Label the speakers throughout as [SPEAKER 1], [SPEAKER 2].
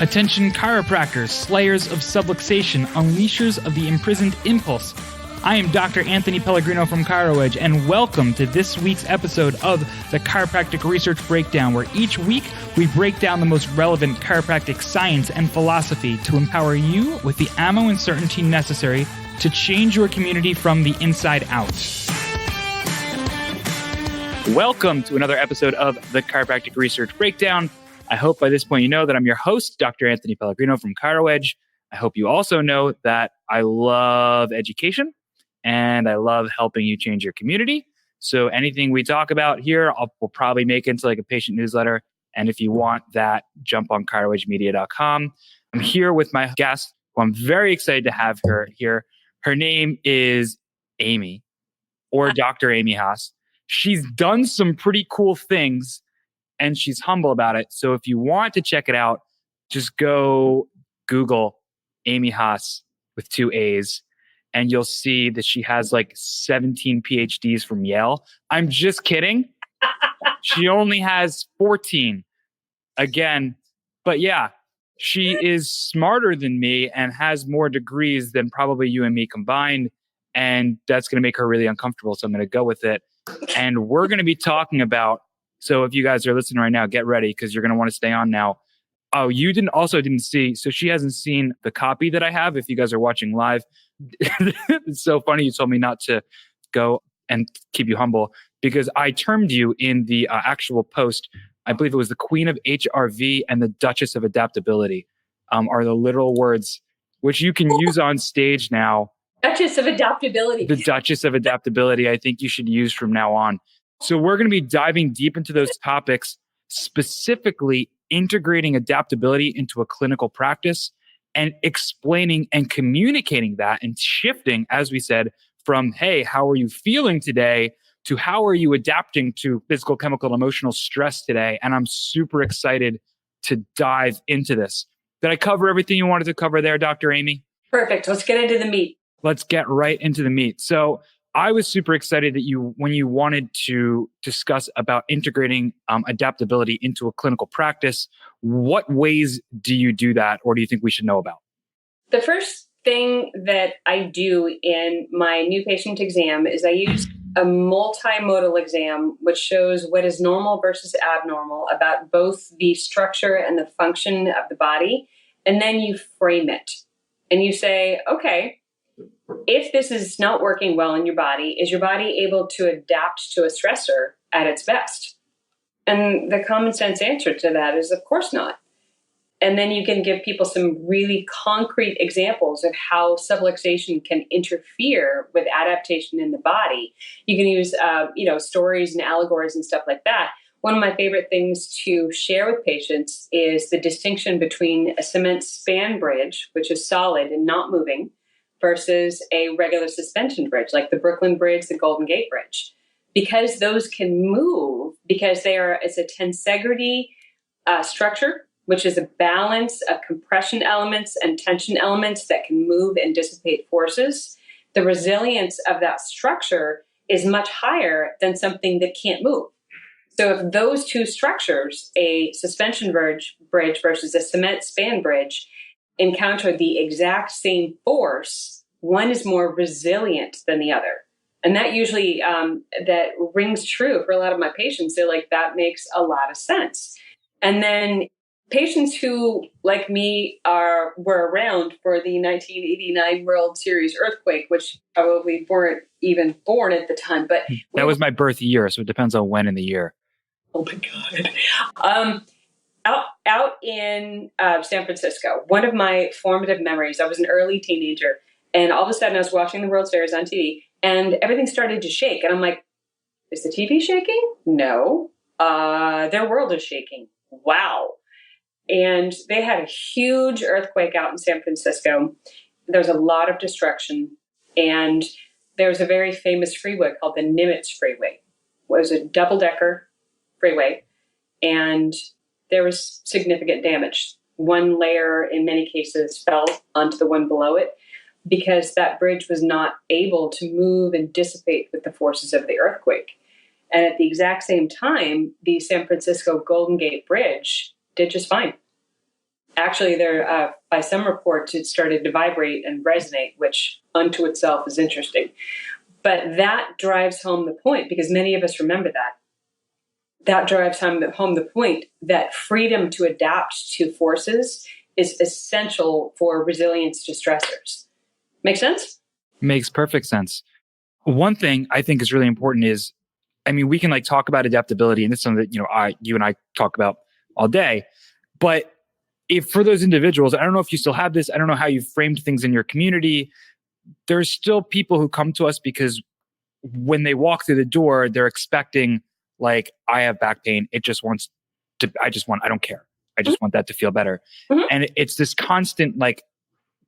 [SPEAKER 1] Attention chiropractors, slayers of subluxation, unleashers of the imprisoned impulse. I am Dr. Anthony Pellegrino from ChiroEdge, and welcome to this week's episode of the Chiropractic Research Breakdown, where each week we break down the most relevant chiropractic science and philosophy to empower you with the ammo and certainty necessary to change your community from the inside out. Welcome to another episode of the Chiropractic Research Breakdown. I hope by this point you know that I'm your host, Dr. Anthony Pellegrino from ChiroEdge. I hope you also know that I love education and I love helping you change your community. So anything we talk about here, we'll probably make into like a patient newsletter. And if you want that, jump on chiroedgemedia.com. I'm here with my guest, who I'm very excited to have her here. Her name is Amy, or Dr. Amy Haas. She's done some pretty cool things and she's humble about it. So if you want to check it out, just go Google Amy Haas with 2 A's and you'll see that she has like 17 PhDs from Yale. I'm just kidding. She only has 14 again. But yeah, she is smarter than me and has more degrees than probably you and me combined. And that's going to make her really uncomfortable. So I'm going to go with it. And we're going to be talking about, so if you guys are listening right now, get ready because you're going to want to stay on now. Oh, you didn't see. So she hasn't seen the copy that I have. If you guys are watching live, it's so funny. You told me not to go and keep you humble because I termed you in the actual post. I believe it was the Queen of HRV and the Duchess of Adaptability are the literal words which you can use on stage now.
[SPEAKER 2] Duchess of Adaptability.
[SPEAKER 1] The Duchess of Adaptability, I think you should use from now on. So we're going to be diving deep into those topics, specifically integrating adaptability into a clinical practice and explaining and communicating that and shifting, as we said, from, hey, how are you feeling today to how are you adapting to physical, chemical, and emotional stress today? And I'm super excited to dive into this. Did I cover everything you wanted to cover there, Dr. Amy?
[SPEAKER 2] Perfect. Let's get into the meat.
[SPEAKER 1] Let's get right into the meat. So I was super excited that when you wanted to discuss about integrating adaptability into a clinical practice. What ways do you do that, or do you think we should know about?
[SPEAKER 2] The first thing that I do in my new patient exam is I use a multimodal exam, which shows what is normal versus abnormal about both the structure and the function of the body. And then you frame it and you say, okay, if this is not working well in your body, is your body able to adapt to a stressor at its best? And the common sense answer to that is, of course not. And then you can give people some really concrete examples of how subluxation can interfere with adaptation in the body. You can use, stories and allegories and stuff like that. One of my favorite things to share with patients is the distinction between a cement span bridge, which is solid and not moving, versus a regular suspension bridge, like the Brooklyn Bridge, the Golden Gate Bridge. Because those can move, because it's a tensegrity structure, which is a balance of compression elements and tension elements that can move and dissipate forces. The resilience of that structure is much higher than something that can't move. So if those two structures, a suspension bridge versus a cement span bridge, encounter the exact same force, one is more resilient than the other. And that usually, that rings true for a lot of my patients. They're like, that makes a lot of sense. And then patients who, like me, were around for the 1989 World Series earthquake, which probably weren't even born at the time. But
[SPEAKER 1] that was my birth year, so it depends on when in the year.
[SPEAKER 2] Oh my God. Out in San Francisco, one of my formative memories, I was an early teenager, and all of a sudden I was watching the World Series on TV, and everything started to shake. And I'm like, is the TV shaking? No. Their world is shaking. Wow. And they had a huge earthquake out in San Francisco. There was a lot of destruction, and there was a very famous freeway called the Nimitz Freeway. It was a double-decker freeway, and there was significant damage. One layer, in many cases, fell onto the one below it because that bridge was not able to move and dissipate with the forces of the earthquake. And at the exact same time, the San Francisco Golden Gate Bridge did just fine. Actually, there by some reports, it started to vibrate and resonate, which unto itself is interesting. But that drives home the point, because many of us remember that. That drives home the point that freedom to adapt to forces is essential for resilience to stressors. Make sense?
[SPEAKER 1] Makes perfect sense. One thing I think is really important is, I mean, we can like talk about adaptability, and it's something that, you and I talk about all day. But if for those individuals, I don't know if you still have this, I don't know how you've framed things in your community. There's still people who come to us because when they walk through the door, they're expecting, like, I have back pain. I don't care. I just want that to feel better.
[SPEAKER 2] Mm-hmm.
[SPEAKER 1] And it's this constant like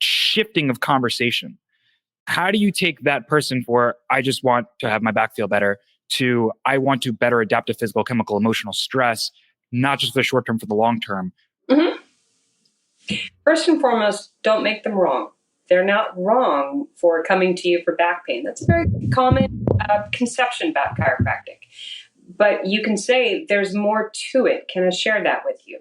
[SPEAKER 1] shifting of conversation. How do you take that person for, I just want to have my back feel better, to, I want to better adapt to physical, chemical, emotional stress, not just for the short term, for the long term?
[SPEAKER 2] Mm-hmm. First and foremost, don't make them wrong. They're not wrong for coming to you for back pain. That's a very common conception about chiropractic. But you can say, there's more to it. Can I share that with you?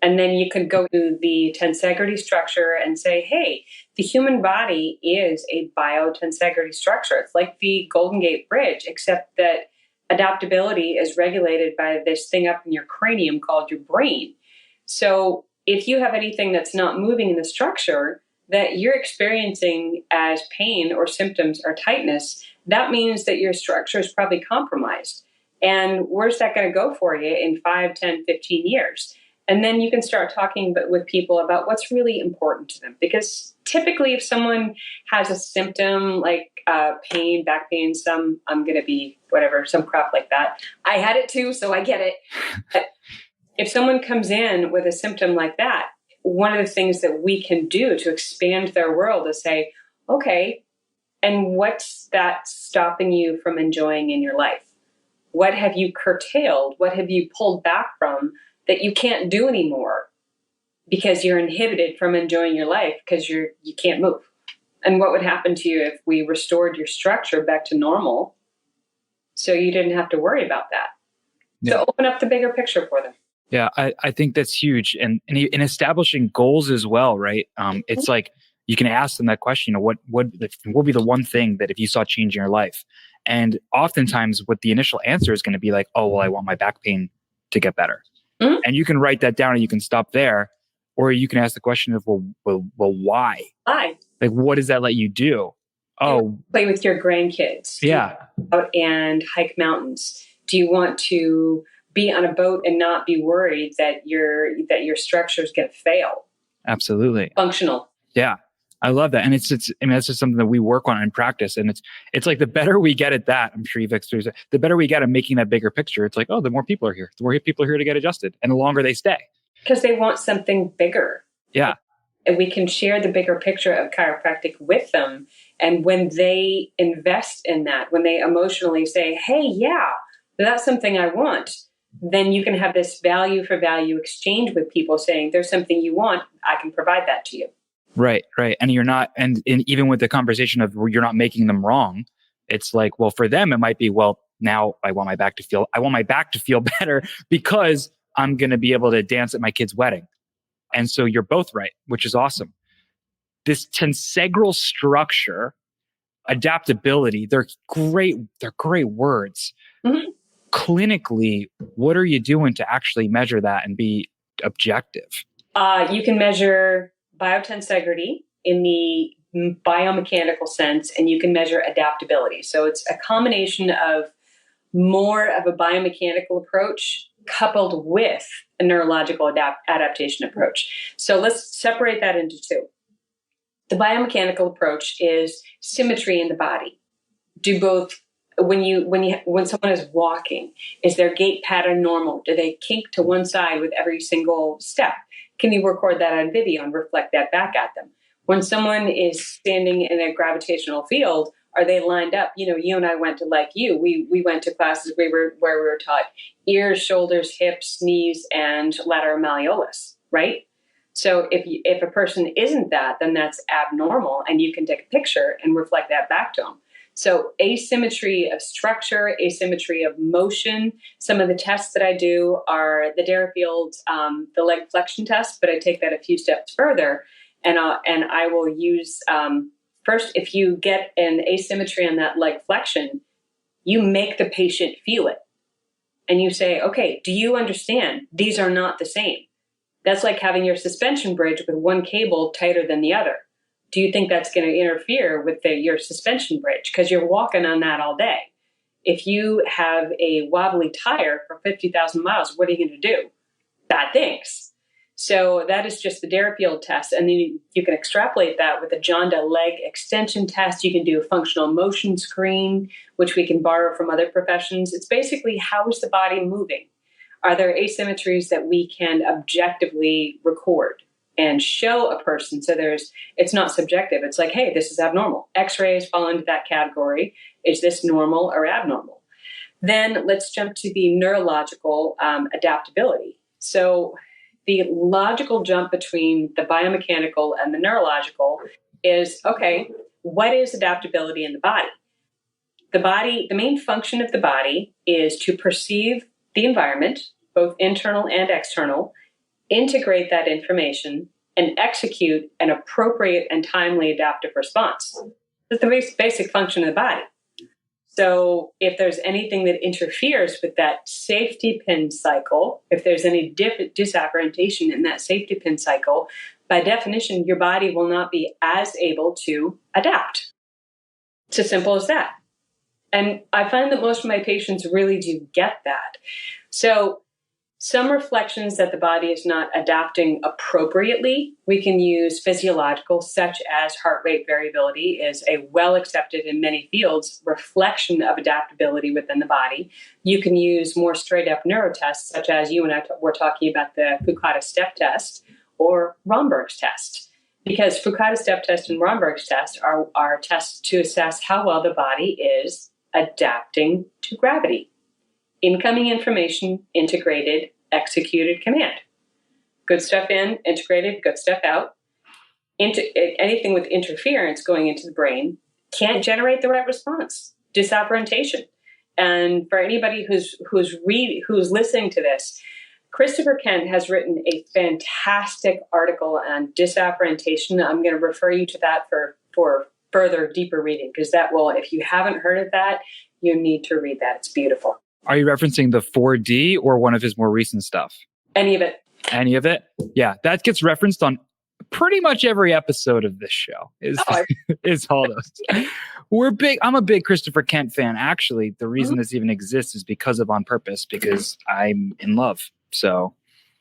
[SPEAKER 2] And then you could go to the tensegrity structure and say, hey, the human body is a biotensegrity structure. It's like the Golden Gate Bridge, except that adaptability is regulated by this thing up in your cranium called your brain. So if you have anything that's not moving in the structure that you're experiencing as pain or symptoms or tightness, that means that your structure is probably compromised. And where's that going to go for you in 5, 10, 15 years? And then you can start talking with people about what's really important to them. Because typically if someone has a symptom like pain, back pain, some crap like that. I had it too, so I get it. But if someone comes in with a symptom like that, one of the things that we can do to expand their world is say, okay, and what's that stopping you from enjoying in your life? What have you curtailed? What have you pulled back from that you can't do anymore because you're inhibited from enjoying your life because you can't move? And what would happen to you if we restored your structure back to normal so you didn't have to worry about that? Yeah. So open up the bigger picture for them.
[SPEAKER 1] Yeah, I think that's huge. And in establishing goals as well, right? It's like you can ask them that question, what would be the one thing that if you saw change in your life? And oftentimes what the initial answer is going to be like, oh, well, I want my back pain to get better. Mm-hmm. And you can write that down and you can stop there. Or you can ask the question of, well, why?
[SPEAKER 2] Why?
[SPEAKER 1] Like, what does that let you do? Oh,
[SPEAKER 2] play with your grandkids.
[SPEAKER 1] Yeah.
[SPEAKER 2] Out and hike mountains. Do you want to be on a boat and not be worried that your structure is going to fail?
[SPEAKER 1] Absolutely.
[SPEAKER 2] Functional.
[SPEAKER 1] Yeah. I love that. And it's that's just something that we work on in practice. And it's like the better we get at that, I'm sure you've experienced it, the better we get at making that bigger picture. It's like, oh, the more people are here, the more people are here to get adjusted, and the longer they stay.
[SPEAKER 2] Because they want something bigger.
[SPEAKER 1] Yeah.
[SPEAKER 2] And we can share the bigger picture of chiropractic with them. And when they invest in that, when they emotionally say, hey, yeah, that's something I want, then you can have this value for value exchange with people saying, there's something you want, I can provide that to you. Right.
[SPEAKER 1] And you're not, and even with the conversation of you're not making them wrong, it's like, well, for them, it might be, well, now I want my back to feel better because I'm going to be able to dance at my kid's wedding. And so you're both right, which is awesome. This tensegral structure, adaptability, they're great words. Mm-hmm. Clinically, what are you doing to actually measure that and be objective?
[SPEAKER 2] You can measure biotensegrity in the biomechanical sense, and you can measure adaptability. So it's a combination of more of a biomechanical approach coupled with a neurological adaptation approach. So let's separate that into two. The biomechanical approach is symmetry in the body. Do both. When someone is walking, is their gait pattern normal? Do they kink to one side with every single step? Can you record that on video and reflect that back at them? When someone is standing in a gravitational field, are they lined up? You and I went to, like you, we went to classes where we were taught ears, shoulders, hips, knees, and lateral malleolus, right? So if a person isn't that, then that's abnormal, and you can take a picture and reflect that back to them. So asymmetry of structure, asymmetry of motion. Some of the tests that I do are the Derifield, the leg flexion test, but I take that a few steps further. And I will use, first, if you get an asymmetry on that leg flexion, you make the patient feel it. And you say, okay, do you understand? These are not the same. That's like having your suspension bridge with one cable tighter than the other. Do you think that's going to interfere with your suspension bridge? Because you're walking on that all day. If you have a wobbly tire for 50,000 miles, what are you going to do? Bad things. So that is just the Derifield test. And then you can extrapolate that with a Jonda leg extension test. You can do a functional motion screen, which we can borrow from other professions. It's basically, how is the body moving? Are there asymmetries that we can objectively record and show a person? So it's not subjective. It's like, hey, this is abnormal. X-rays fall into that category. Is this normal or abnormal? Then let's jump to the neurological adaptability. So the logical jump between the biomechanical and the neurological is, okay, what is adaptability in the body? The main function of the body is to perceive the environment, both internal and external, integrate that information, and execute an appropriate and timely adaptive response. That's the basic function of the body. So if there's anything that interferes with that safety pin cycle, if there's any disorientation in that safety pin cycle, by definition, your body will not be as able to adapt. It's as simple as that. And I find that most of my patients really do get that. So some reflections that the body is not adapting appropriately, we can use physiological, such as heart rate variability is a well-accepted in many fields reflection of adaptability within the body. You can use more straight-up neurotests, such as you and I were talking about the Foucault step test or Romberg's test. Because Foucault step test and Romberg's test are tests to assess how well the body is adapting to gravity. Incoming information, integrated, executed command. Good stuff in, integrated, good stuff out. Anything with interference going into the brain can't generate the right response. Disorientation. And for anybody who's listening to this, Christopher Kent has written a fantastic article on disorientation. I'm going to refer you to that for further, deeper reading, because that will, if you haven't heard of that, you need to read that. It's beautiful.
[SPEAKER 1] Are you referencing the 4D or one of his more recent stuff?
[SPEAKER 2] Any of it.
[SPEAKER 1] Any of it? Yeah, that gets referenced on pretty much every episode of this show. Is all those. I'm a big Christopher Kent fan. Actually, the reason this even exists is because of On Purpose, because I'm in love. So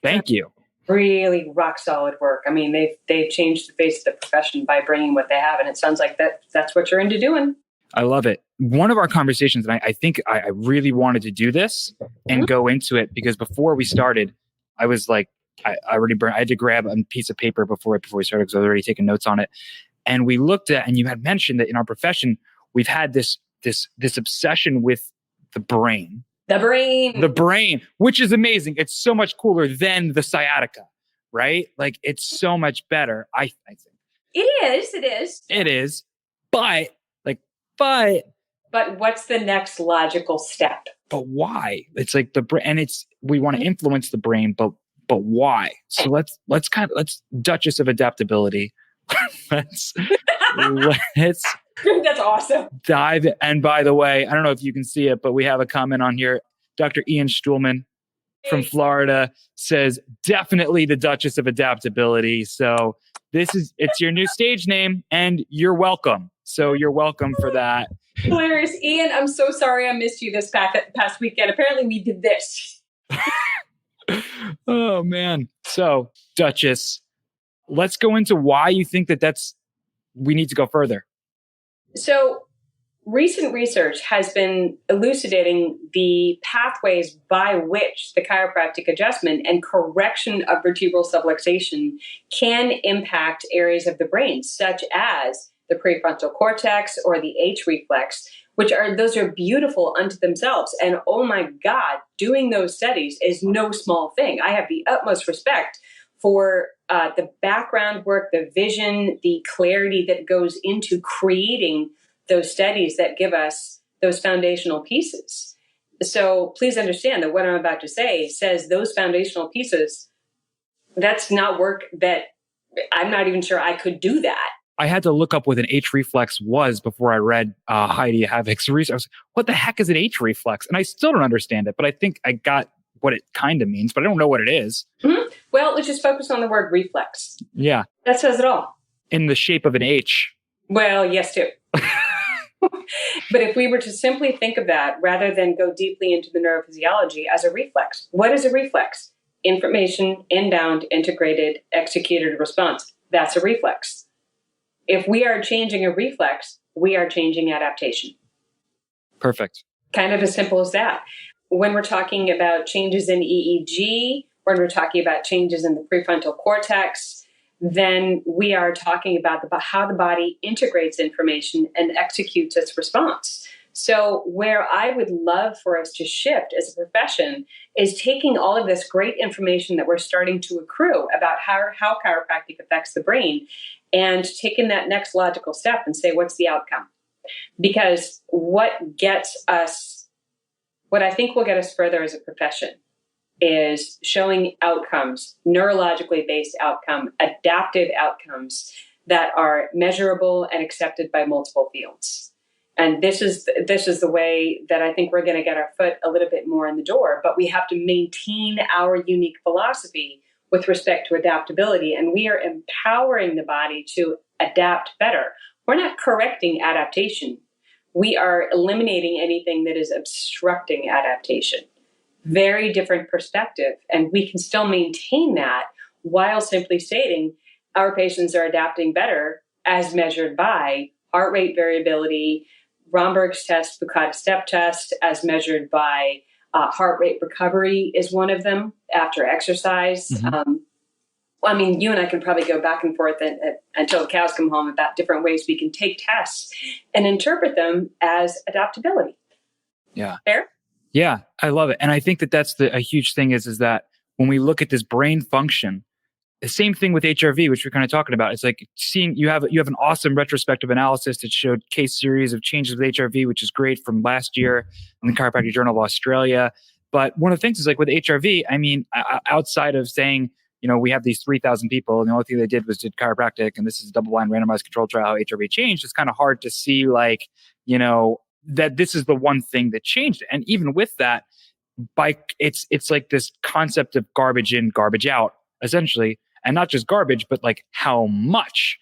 [SPEAKER 1] thank you.
[SPEAKER 2] Really rock solid work. I mean, they've changed the face of the profession by bringing what they have. And it sounds like that's what you're into doing.
[SPEAKER 1] I love it. One of our conversations, and I think I really wanted to do this and go into it, because before we started, I was like, I had to grab a piece of paper before we started, because I was already taking notes on it. And we looked at, and you had mentioned that in our profession, we've had this obsession with the brain. The brain, which is amazing. It's so much cooler than the sciatica, right? Like, it's so much better, I think.
[SPEAKER 2] It is. But what's the next logical step?
[SPEAKER 1] But why? It's like the brain, and we want to influence the brain, but why? So let's Duchess of Adaptability. let's
[SPEAKER 2] That's awesome.
[SPEAKER 1] Dive. And by the way, I don't know if you can see it, but we have a comment on here. Dr. Ian Stuhlman from Florida says, definitely the Duchess of Adaptability. So it's your new stage name, and you're welcome. So you're welcome for that.
[SPEAKER 2] Hilarious. Ian, I'm so sorry I missed you this past weekend. Apparently we did this.
[SPEAKER 1] Oh, man. So, Duchess, let's go into why you think we need to go further.
[SPEAKER 2] So, recent research has been elucidating the pathways by which the chiropractic adjustment and correction of vertebral subluxation can impact areas of the brain, such as the prefrontal cortex or the H reflex, those are beautiful unto themselves. And oh my God, doing those studies is no small thing. I have the utmost respect for the background work, the vision, the clarity that goes into creating those studies that give us those foundational pieces. So please understand that what I'm about to say says those foundational pieces, that's not work that I'm not even sure I could do that.
[SPEAKER 1] I had to look up what an H reflex was before I read Heidi Havoc's research. I was like, what the heck is an H reflex? And I still don't understand it, but I think I got what it kind of means, but I don't know what it is.
[SPEAKER 2] Mm-hmm. Well, let's just focus on the word reflex.
[SPEAKER 1] Yeah.
[SPEAKER 2] That says it all.
[SPEAKER 1] In the shape of an H.
[SPEAKER 2] Well, yes, too. But if we were to simply think of that rather than go deeply into the neurophysiology as a reflex, what is a reflex? Information, inbound, integrated, executed response. That's a reflex. If we are changing a reflex, we are changing adaptation.
[SPEAKER 1] Perfect.
[SPEAKER 2] Kind of as simple as that. When we're talking about changes in EEG, when we're talking about changes in the prefrontal cortex, then we are talking about how the body integrates information and executes its response. So where I would love for us to shift as a profession is taking all of this great information that we're starting to accrue about how chiropractic affects the brain and taking that next logical step and say, what's the outcome? Because what I think will get us further as a profession is showing outcomes, neurologically based outcome, adaptive outcomes that are measurable and accepted by multiple fields. And this is the way that I think we're going to get our foot a little bit more in the door. But we have to maintain our unique philosophy with respect to adaptability. And we are empowering the body to adapt better. We're not correcting adaptation. We are eliminating anything that is obstructing adaptation. Very different perspective. And we can still maintain that while simply stating our patients are adapting better as measured by heart rate variability, Romberg's test, Bucata step test, as measured by heart rate recovery is one of them after exercise.
[SPEAKER 1] Mm-hmm.
[SPEAKER 2] I mean, you and I can probably go back and forth until the cows come home about different ways we can take tests and interpret them as adaptability.
[SPEAKER 1] Yeah.
[SPEAKER 2] Fair?
[SPEAKER 1] Yeah, I love it. And I think that that's a huge thing is that when we look at this brain function, the same thing with HRV, which we're kind of talking about. It's like seeing you have an awesome retrospective analysis that showed case series of changes with HRV, which is great from last year in the Chiropractic Journal of Australia. But one of the things is like with HRV, I mean, outside of saying, we have these 3,000 people, and the only thing they did chiropractic, and this is a double-blind randomized controlled trial, how HRV changed. It's kind of hard to see that this is the one thing that changed. And even with that, it's like this concept of garbage in, garbage out, essentially. And not just garbage, but like how much,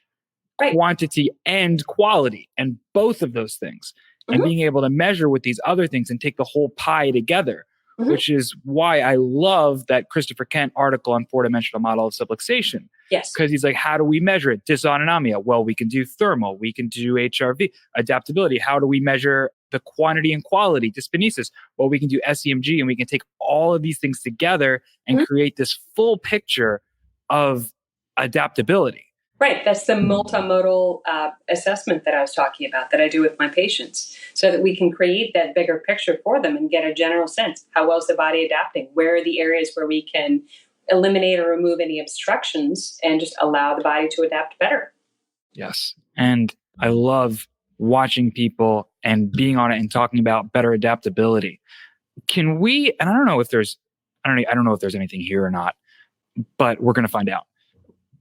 [SPEAKER 1] right? Quantity and quality, and both of those things. Mm-hmm. And being able to measure with these other things and take the whole pie together, mm-hmm. which is why I love that Christopher Kent article on 4-dimensional model of subluxation.
[SPEAKER 2] Yes.
[SPEAKER 1] Because he's like, how do we measure it? Dysautonomia. Well, we can do thermal. We can do HRV. Adaptability. How do we measure the quantity and quality? Dyskinesis. Well, we can do SEMG, and we can take all of these things together and mm-hmm. create this full picture of adaptability.
[SPEAKER 2] Right. That's the multimodal assessment that I was talking about that I do with my patients so that we can create that bigger picture for them and get a general sense. How well is the body adapting? Where are the areas where we can eliminate or remove any obstructions and just allow the body to adapt better?
[SPEAKER 1] Yes. And I love watching people and being on it and talking about better adaptability. Can we, and I don't know if there's anything here or not, but we're going to find out.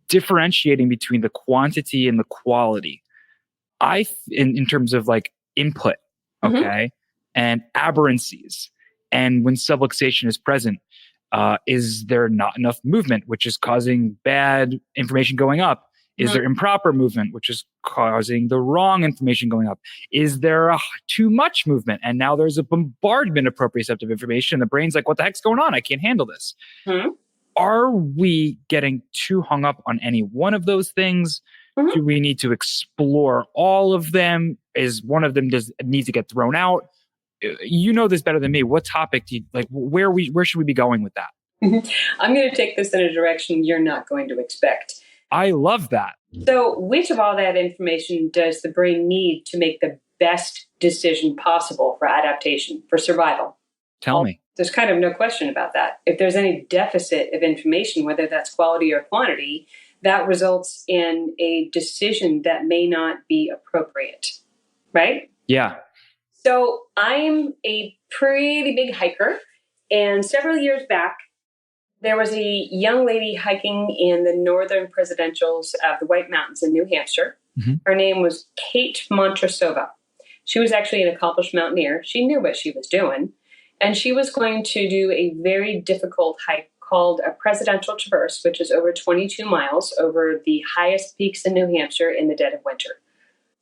[SPEAKER 1] Differentiating between the quantity and the quality, in terms of like input, okay, mm-hmm. and aberrancies, and when subluxation is present, is there not enough movement, which is causing bad information going up? Is mm-hmm. there improper movement, which is causing the wrong information going up? Is there too much movement, and now there's a bombardment of proprioceptive information? The brain's like, what the heck's going on? I can't handle this. Mm-hmm. Are we getting too hung up on any one of those things? Mm-hmm. Do we need to explore all of them? Is one of them needs to get thrown out? You know this better than me. What topic do you like? Where should we be going with that?
[SPEAKER 2] Mm-hmm. I'm going to take this in a direction you're not going to expect.
[SPEAKER 1] I love that.
[SPEAKER 2] So, which of all that information does the brain need to make the best decision possible for adaptation, for survival?
[SPEAKER 1] Tell me.
[SPEAKER 2] There's kind of no question about that. If there's any deficit of information, whether that's quality or quantity, that results in a decision that may not be appropriate. right?
[SPEAKER 1] Yeah.
[SPEAKER 2] So I'm a pretty big hiker. And several years back, there was a young lady hiking in the northern presidentials of the White Mountains in New Hampshire.
[SPEAKER 1] Mm-hmm.
[SPEAKER 2] Her name was Kate Montrasova. She was actually an accomplished mountaineer. She knew what she was doing. And she was going to do a very difficult hike called a presidential traverse, which is over 22 miles over the highest peaks in New Hampshire in the dead of winter.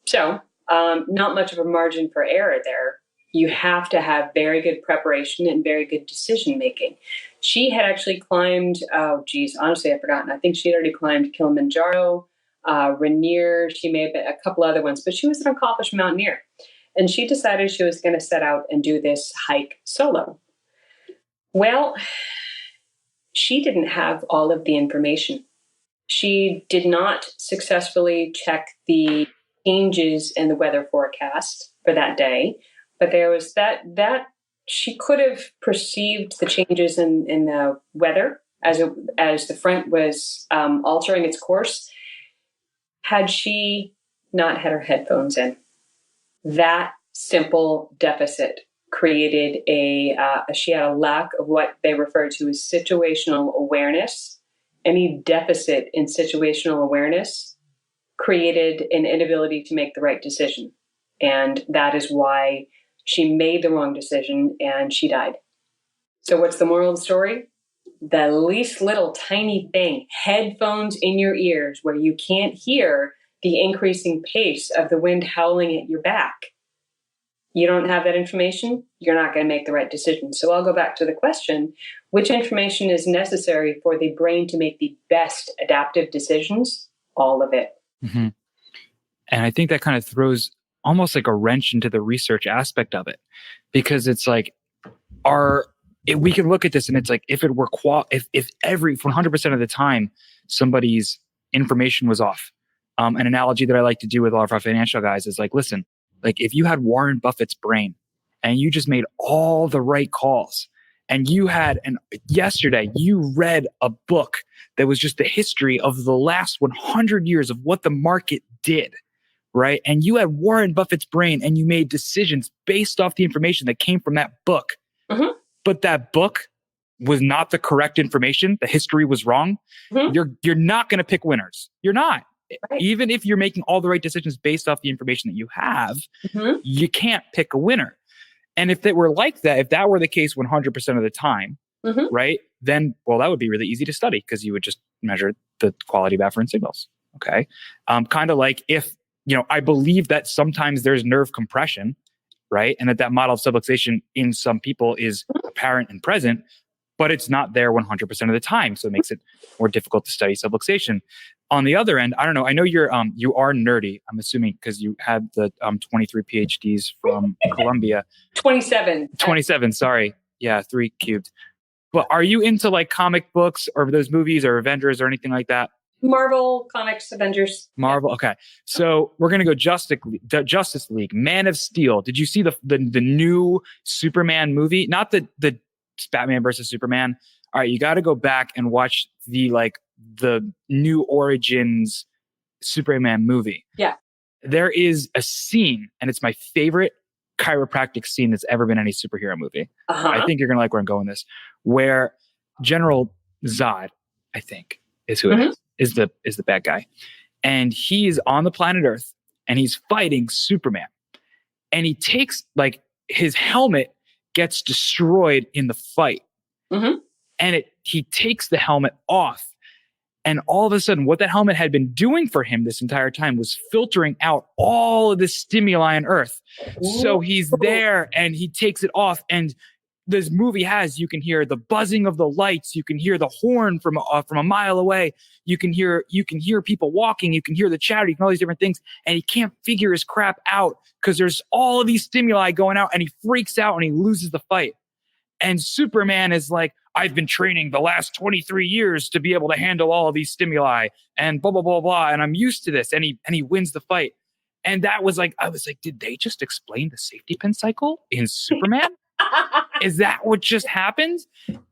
[SPEAKER 2] So not much of a margin for error there. You have to have very good preparation and very good decision making. She had actually climbed, honestly, I've forgotten. I think she had already climbed Kilimanjaro, Rainier. She may have been a couple other ones, but she was an accomplished mountaineer. And she decided she was going to set out and do this hike solo. Well, she didn't have all of the information. She did not successfully check the changes in the weather forecast for that day, but there was that she could have perceived the changes in the weather as the front was altering its course, had she not had her headphones in. That simple deficit created she had a lack of what they refer to as situational awareness. Any deficit in situational awareness created an inability to make the right decision. And that is why she made the wrong decision and she died. So what's the moral of the story? The least little tiny thing, headphones in your ears where you can't hear the increasing pace of the wind howling at your back. You don't have that information, you're not going to make the right decision. So I'll go back to the question, which information is necessary for the brain to make the best adaptive decisions? All of it.
[SPEAKER 1] Mm-hmm. And I think that kind of throws almost like a wrench into the research aspect of it, because it's like, we can look at this and it's like, if it were if every 100% of the time somebody's information was off. An analogy that I like to do with all of our financial guys is like, listen, like if you had Warren Buffett's brain and you just made all the right calls and yesterday you read a book that was just the history of the last 100 years of what the market did, right? And you had Warren Buffett's brain and you made decisions based off the information that came from that book. Mm-hmm. But that book was not the correct information. The history was wrong. Mm-hmm. You're not going to pick winners. You're not. Right. Even if you're making all the right decisions based off the information that you have, mm-hmm. you can't pick a winner. And if it were like that, if that were the case 100% of the time, mm-hmm. right, then, well, that would be really easy to study because you would just measure the quality of afferent signals. Okay. Kind of like if, I believe that sometimes there's nerve compression, right? And that model of subluxation in some people is apparent and present, but it's not there 100% of the time. So it makes it more difficult to study subluxation. On the other end, I don't know. I know you are nerdy. I'm assuming because you had the 23 PhDs from Columbia. 27. Sorry. Yeah, 3 cubed. But are you into like comic books or those movies or Avengers or anything like that?
[SPEAKER 2] Marvel Comics, Avengers.
[SPEAKER 1] Marvel. Okay. So we're going to go Justice League, Man of Steel. Did you see the new Superman movie? Not the Batman versus Superman. All right. You got to go back and watch the new Origins Superman movie.
[SPEAKER 2] Yeah.
[SPEAKER 1] There is a scene, and it's my favorite chiropractic scene that's ever been in any superhero movie. Uh-huh. I think you're going to like where I'm going with this, where General Zod, I think, is who mm-hmm. it is the bad guy. And he's on the planet Earth and he's fighting Superman. And he takes his helmet gets destroyed in the fight. Mm-hmm. And he takes the helmet off. And all of a sudden, what that helmet had been doing for him this entire time was filtering out all of the stimuli on Earth. Ooh. So he's there and he takes it off. And this movie you can hear the buzzing of the lights. You can hear the horn from a mile away. You can hear people walking. You can hear the chatter. You can hear all these different things. And he can't figure his crap out because there's all of these stimuli going out and he freaks out and he loses the fight. And Superman is like, I've been training the last 23 years to be able to handle all of these stimuli and blah, blah, blah, blah. And I'm used to this. And he wins the fight. And that was I was like, did they just explain the safety pin cycle in Superman? Is that what just happened?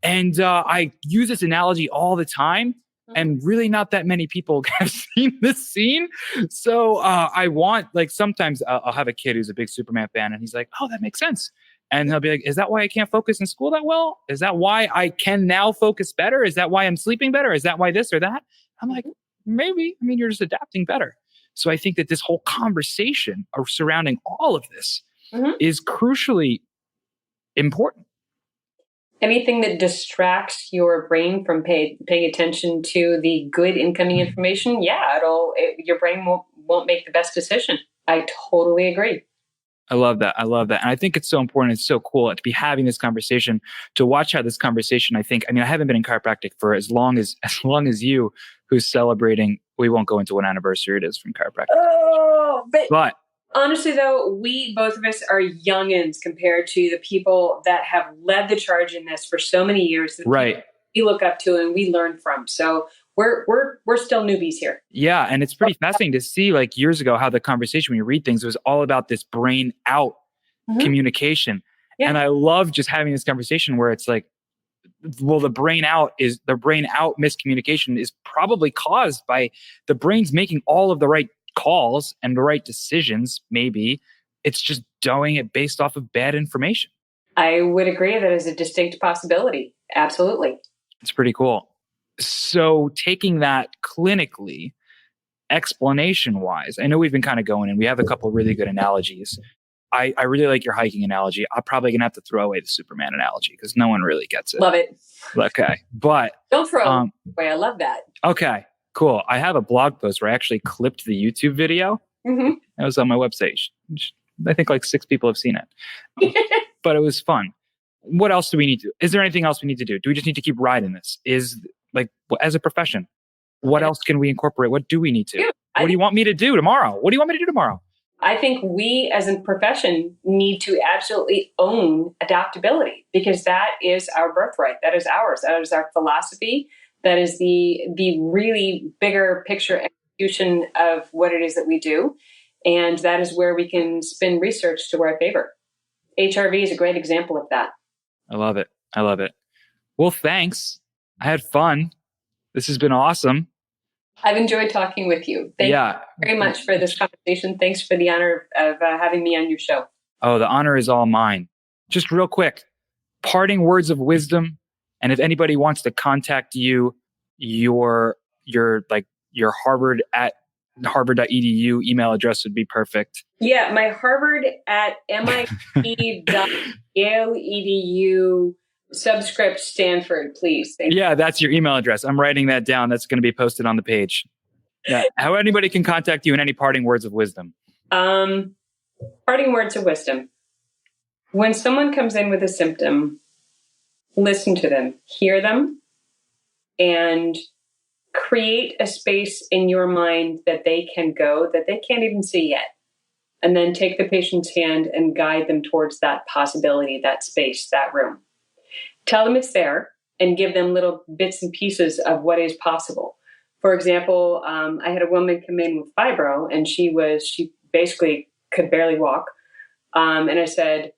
[SPEAKER 1] And I use this analogy all the time And really not that many people have seen this scene. So I want, like, sometimes I'll have a kid who's a big Superman fan and he's like, oh, that makes sense. And he'll be like, is that why I can't focus in school that well? Is that why I can now focus better? Is that why I'm sleeping better? Is that why this or that? I'm like, maybe. I mean, you're just adapting better. So I think that this whole conversation surrounding all of this is crucially important.
[SPEAKER 2] Anything that distracts your brain from paying attention to the good incoming information, your brain won't make the best decision. I totally agree.
[SPEAKER 1] I love that. And I think it's so important. It's so cool to be having this conversation, to watch how this conversation, I haven't been in chiropractic for as long as you, who's celebrating, we won't go into what anniversary it is from chiropractic.
[SPEAKER 2] Oh, but honestly, though, both of us are youngins compared to the people that have led the charge in this for so many years.
[SPEAKER 1] Right.
[SPEAKER 2] We look up to and we learn from. So we're still newbies here.
[SPEAKER 1] Yeah. And it's pretty fascinating to see, like, years ago, how the conversation, when you read things, it was all about this brain out communication. Yeah. And I love just having this conversation where it's like, well, the brain out miscommunication is probably caused by the brain's making all of the right calls and the right decisions. Maybe it's just doing it based off of bad information.
[SPEAKER 2] I would agree that is a distinct possibility. Absolutely.
[SPEAKER 1] It's pretty cool. So taking that clinically, explanation wise, I know we've been kind of going and we have a couple of really good analogies. I really like your hiking analogy. I'm probably going to have to throw away the Superman analogy because no one really gets it.
[SPEAKER 2] Love it.
[SPEAKER 1] Okay. But
[SPEAKER 2] don't throw it away. I love that.
[SPEAKER 1] Okay. Cool. I have a blog post where I actually clipped the YouTube video. It was on my website. I think like 6 people have seen it, but it was fun. What else do we need to do? Is there anything else we need to do? Do we just need to keep riding this? As a profession, what else can we incorporate? What do we need to? What do you want me to do tomorrow? What do you want me to do tomorrow?
[SPEAKER 2] I think we as a profession need to absolutely own adaptability because that is our birthright. That is ours. That is our philosophy. That is the really bigger picture execution of what it is that we do. And that is where we can spin research to our favor. HRV is a great example of that.
[SPEAKER 1] I love it. Well, thanks. I had fun. This has been awesome.
[SPEAKER 2] I've enjoyed talking with you. Thank you very much for this conversation. Thanks for the honor of having me on your show.
[SPEAKER 1] Oh, the honor is all mine. Just real quick, parting words of wisdom. And if anybody wants to contact you, your Harvard at harvard.edu email address would be perfect.
[SPEAKER 2] Yeah, my Harvard at mit.yale.edu subscript Stanford, please. Thank you.
[SPEAKER 1] That's your email address. I'm writing that down. That's going to be posted on the page. Yeah. How anybody can contact you and any parting words of wisdom?
[SPEAKER 2] Parting words of wisdom. When someone comes in with a symptom, listen to them, hear them, and create a space in your mind that they can go that they can't even see yet. And then take the patient's hand and guide them towards that possibility, that space, that room. Tell them it's there and give them little bits and pieces of what is possible. For example, I had a woman come in with fibro and she basically could barely walk. And I said,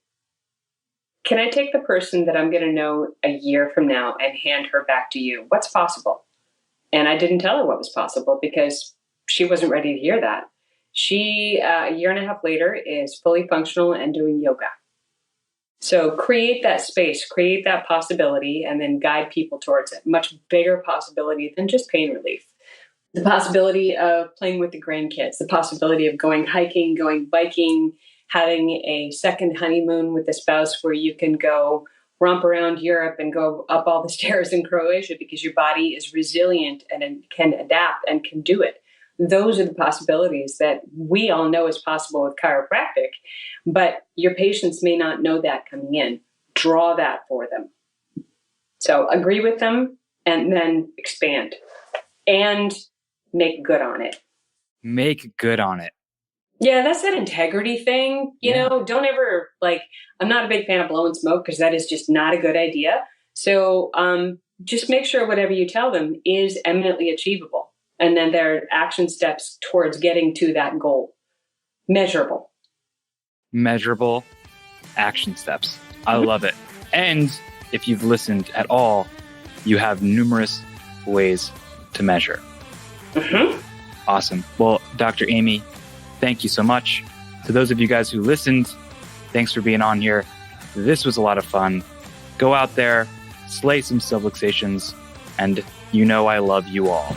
[SPEAKER 2] can I take the person that I'm going to know a year from now and hand her back to you? What's possible? And I didn't tell her what was possible because she wasn't ready to hear that. She, a year and a half later, is fully functional and doing yoga. So create that space, create that possibility, and then guide people towards it. Much bigger possibility than just pain relief. The possibility of playing with the grandkids, the possibility of going hiking, going biking, having a second honeymoon with the spouse where you can go romp around Europe and go up all the stairs in Croatia because your body is resilient and can adapt and can do it. Those are the possibilities that we all know is possible with chiropractic, but your patients may not know that coming in. Draw that for them. So agree with them and then expand and make good on it.
[SPEAKER 1] Make good on it.
[SPEAKER 2] Yeah, that's that integrity thing. You know, don't ever, I'm not a big fan of blowing smoke because that is just not a good idea. So just make sure whatever you tell them is eminently achievable. And then there are action steps towards getting to that goal. Measurable action steps. I love it. And if you've listened at all, you have numerous ways
[SPEAKER 1] to measure.
[SPEAKER 2] Mm-hmm.
[SPEAKER 1] Awesome. Well, Dr. Amy, thank you so much. To those of you guys who listened, thanks for being on here. This was a lot of fun. Go out there, slay some subluxations, and you know I love you all.